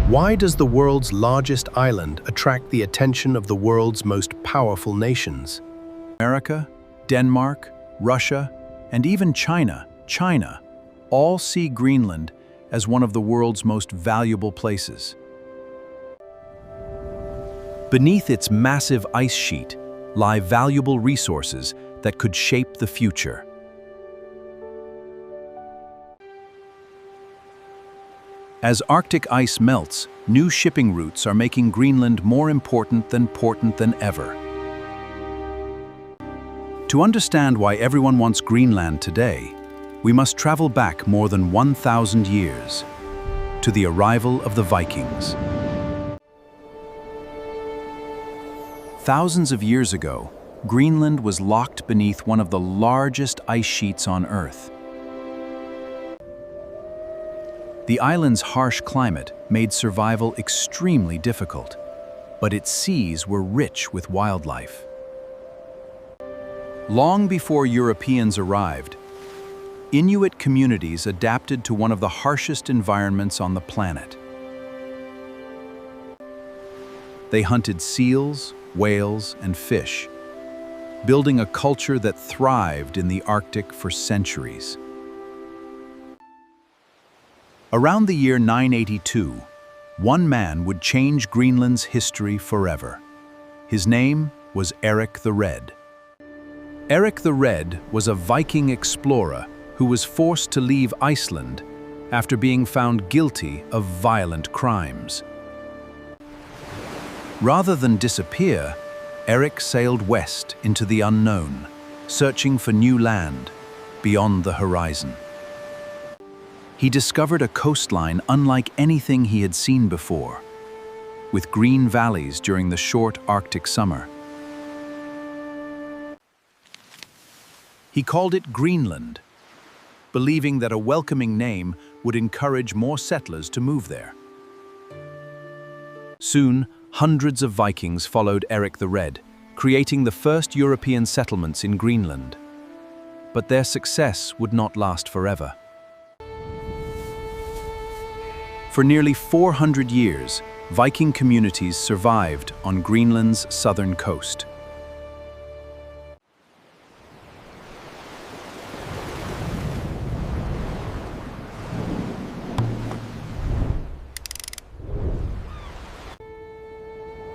Why does the world's largest island attract the attention of the world's most powerful nations? America, Denmark, Russia, and even China all see Greenland as one of the world's most valuable places. Beneath its massive ice sheet lie valuable resources that could shape the future. As Arctic ice melts, new shipping routes are making Greenland more important than ever. To understand why everyone wants Greenland today, we must travel back more than 1,000 years, to the arrival of the Vikings. Thousands of years ago, Greenland was locked beneath one of the largest ice sheets on Earth. The island's harsh climate made survival extremely difficult, but its seas were rich with wildlife. Long before Europeans arrived, Inuit communities adapted to one of the harshest environments on the planet. They hunted seals, whales, and fish, building a culture that thrived in the Arctic for centuries. Around the year 982, one man would change Greenland's history forever. His name was Erik the Red. Erik the Red was a Viking explorer who was forced to leave Iceland after being found guilty of violent crimes. Rather than disappear, Erik sailed west into the unknown, searching for new land beyond the horizon. He discovered a coastline unlike anything he had seen before, with green valleys during the short Arctic summer. He called it Greenland, believing that a welcoming name would encourage more settlers to move there. Soon, hundreds of Vikings followed Erik the Red, creating the first European settlements in Greenland. But their success would not last forever. For nearly 400 years, Viking communities survived on Greenland's southern coast.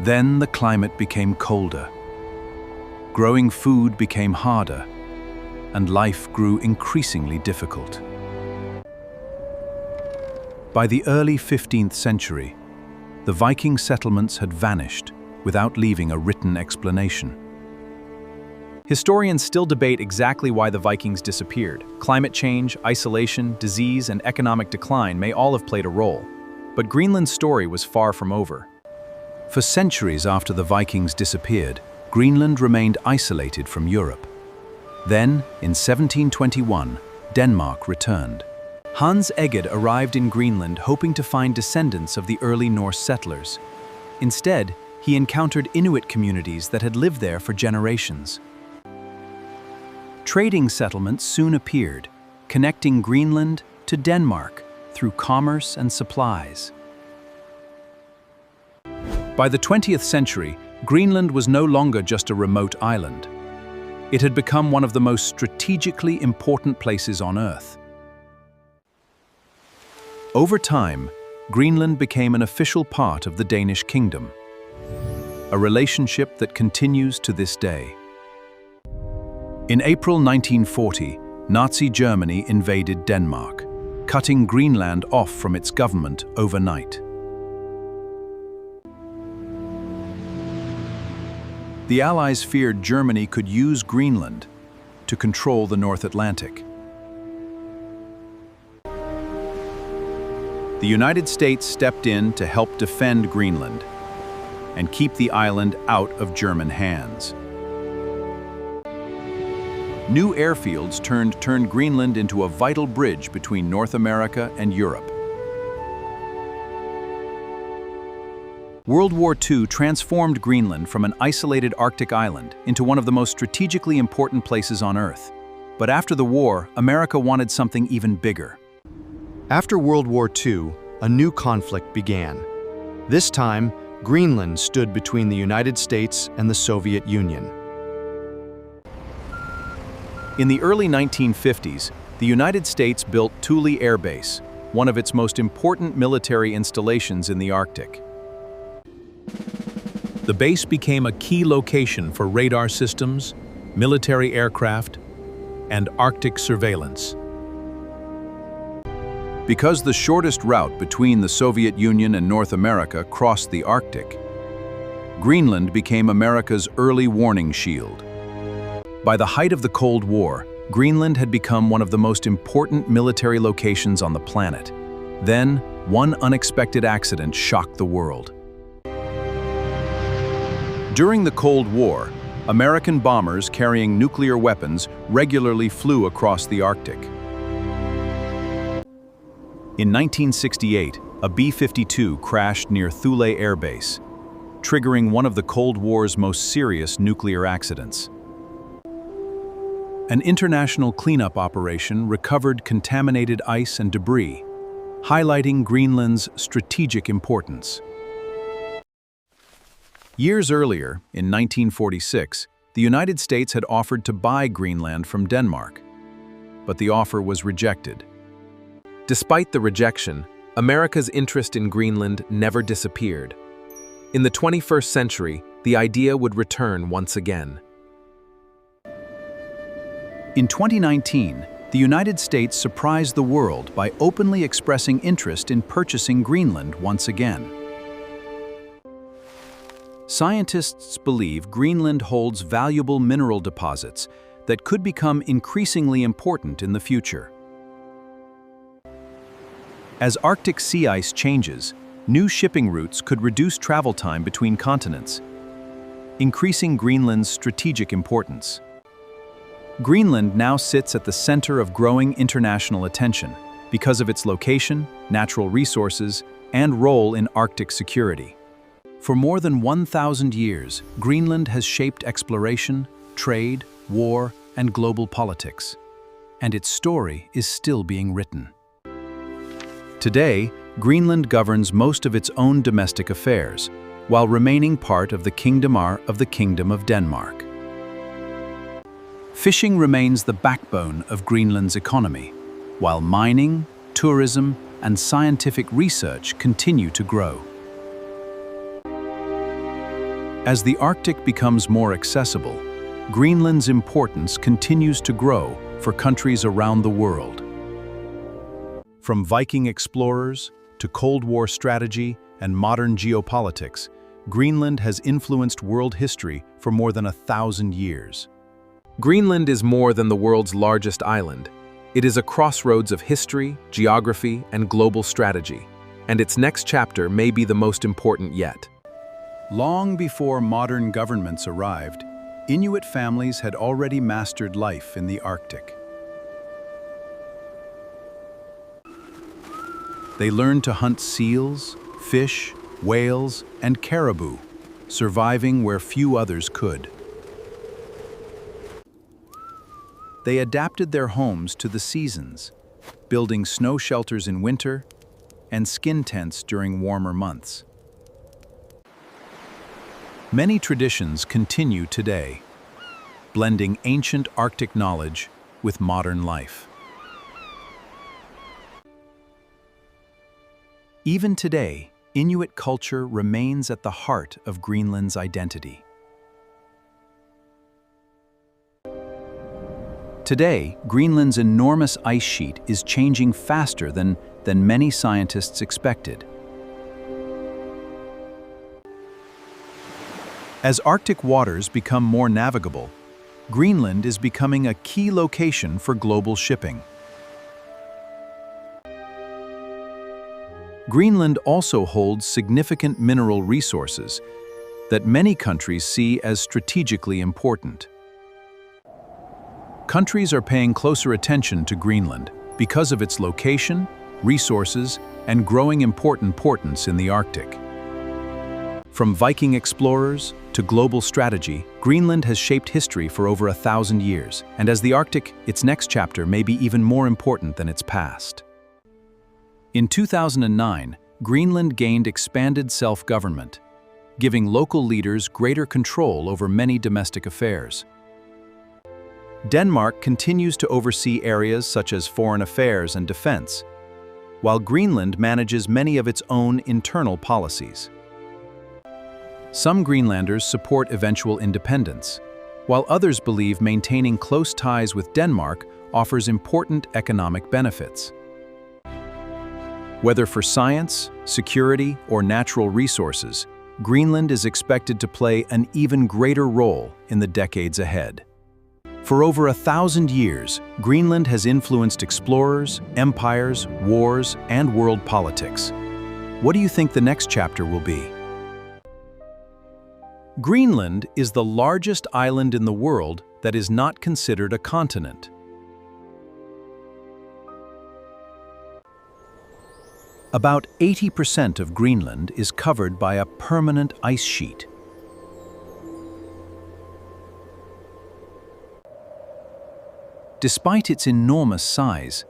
Then the climate became colder. Growing food became harder, and life grew increasingly difficult. By the early 15th century, the Viking settlements had vanished without leaving a written explanation. Historians still debate exactly why the Vikings disappeared. Climate change, isolation, disease, and economic decline may all have played a role. But Greenland's story was far from over. For centuries after the Vikings disappeared, Greenland remained isolated from Europe. Then, in 1721, Denmark returned. Hans Egede arrived in Greenland hoping to find descendants of the early Norse settlers. Instead, he encountered Inuit communities that had lived there for generations. Trading settlements soon appeared, connecting Greenland to Denmark through commerce and supplies. By the 20th century, Greenland was no longer just a remote island. It had become one of the most strategically important places on Earth. Over time, Greenland became an official part of the Danish kingdom, a relationship that continues to this day. In April 1940, Nazi Germany invaded Denmark, cutting Greenland off from its government overnight. The Allies feared Germany could use Greenland to control the North Atlantic. The United States stepped in to help defend Greenland and keep the island out of German hands. New airfields turned Greenland into a vital bridge between North America and Europe. World War II transformed Greenland from an isolated Arctic island into one of the most strategically important places on Earth. But after the war, America wanted something even bigger. After World War II, a new conflict began. This time, Greenland stood between the United States and the Soviet Union. In the early 1950s, the United States built Thule Air Base, one of its most important military installations in the Arctic. The base became a key location for radar systems, military aircraft, and Arctic surveillance. Because the shortest route between the Soviet Union and North America crossed the Arctic, Greenland became America's early warning shield. By the height of the Cold War, Greenland had become one of the most important military locations on the planet. Then, one unexpected accident shocked the world. During the Cold War, American bombers carrying nuclear weapons regularly flew across the Arctic. In 1968, a B-52 crashed near Thule Air Base, triggering one of the Cold War's most serious nuclear accidents. An international cleanup operation recovered contaminated ice and debris, highlighting Greenland's strategic importance. Years earlier, in 1946, the United States had offered to buy Greenland from Denmark, but the offer was rejected. Despite the rejection, America's interest in Greenland never disappeared. In the 21st century, the idea would return once again. In 2019, the United States surprised the world by openly expressing interest in purchasing Greenland once again. Scientists believe Greenland holds valuable mineral deposits that could become increasingly important in the future. As Arctic sea ice changes, new shipping routes could reduce travel time between continents, increasing Greenland's strategic importance. Greenland now sits at the center of growing international attention because of its location, natural resources, and role in Arctic security. For more than 1,000 years, Greenland has shaped exploration, trade, war, and global politics, and its story is still being written. Today, Greenland governs most of its own domestic affairs, while remaining part of the Kingdom of Denmark. Fishing remains the backbone of Greenland's economy, while mining, tourism, and scientific research continue to grow. As the Arctic becomes more accessible, Greenland's importance continues to grow for countries around the world. From Viking explorers to Cold War strategy and modern geopolitics, Greenland has influenced world history for more than 1,000 years. Greenland is more than the world's largest island. It is a crossroads of history, geography, and global strategy, and its next chapter may be the most important yet. Long before modern governments arrived, Inuit families had already mastered life in the Arctic. They learned to hunt seals, fish, whales, and caribou, surviving where few others could. They adapted their homes to the seasons, building snow shelters in winter and skin tents during warmer months. Many traditions continue today, blending ancient Arctic knowledge with modern life. Even today, Inuit culture remains at the heart of Greenland's identity. Today, Greenland's enormous ice sheet is changing faster than many scientists expected. As Arctic waters become more navigable, Greenland is becoming a key location for global shipping. Greenland also holds significant mineral resources that many countries see as strategically important. Countries are paying closer attention to Greenland because of its location, resources, and growing importance in the Arctic. From Viking explorers to global strategy, Greenland has shaped history for over 1,000 years, and as the Arctic, its next chapter may be even more important than its past. In 2009, Greenland gained expanded self-government, giving local leaders greater control over many domestic affairs. Denmark continues to oversee areas such as foreign affairs and defense, while Greenland manages many of its own internal policies. Some Greenlanders support eventual independence, while others believe maintaining close ties with Denmark offers important economic benefits. Whether for science, security, or natural resources, Greenland is expected to play an even greater role in the decades ahead. For over 1,000 years, Greenland has influenced explorers, empires, wars, and world politics. What do you think the next chapter will be? Greenland is the largest island in the world that is not considered a continent. About 80% of Greenland is covered by a permanent ice sheet. Despite its enormous size,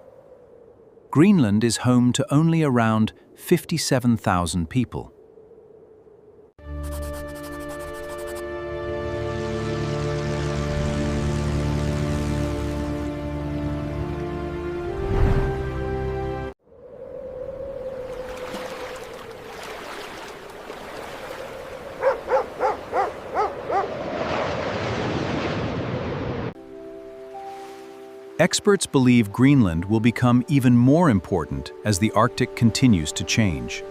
Greenland is home to only around 57,000 people. Experts believe Greenland will become even more important as the Arctic continues to change.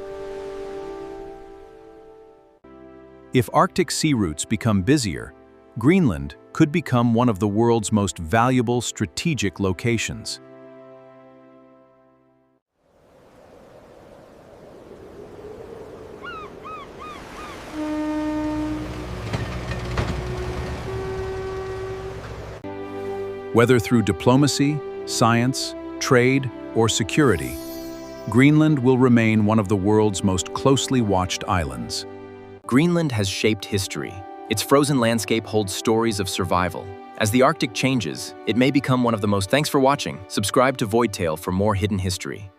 If Arctic sea routes become busier, Greenland could become one of the world's most valuable strategic locations. Whether through diplomacy, science, trade, or security, Greenland will remain one of the world's most closely watched islands. Greenland has shaped history. Its frozen landscape holds stories of survival. As the Arctic changes, it may become one of the most... Thanks for watching. Subscribe to Void Tale for more hidden history.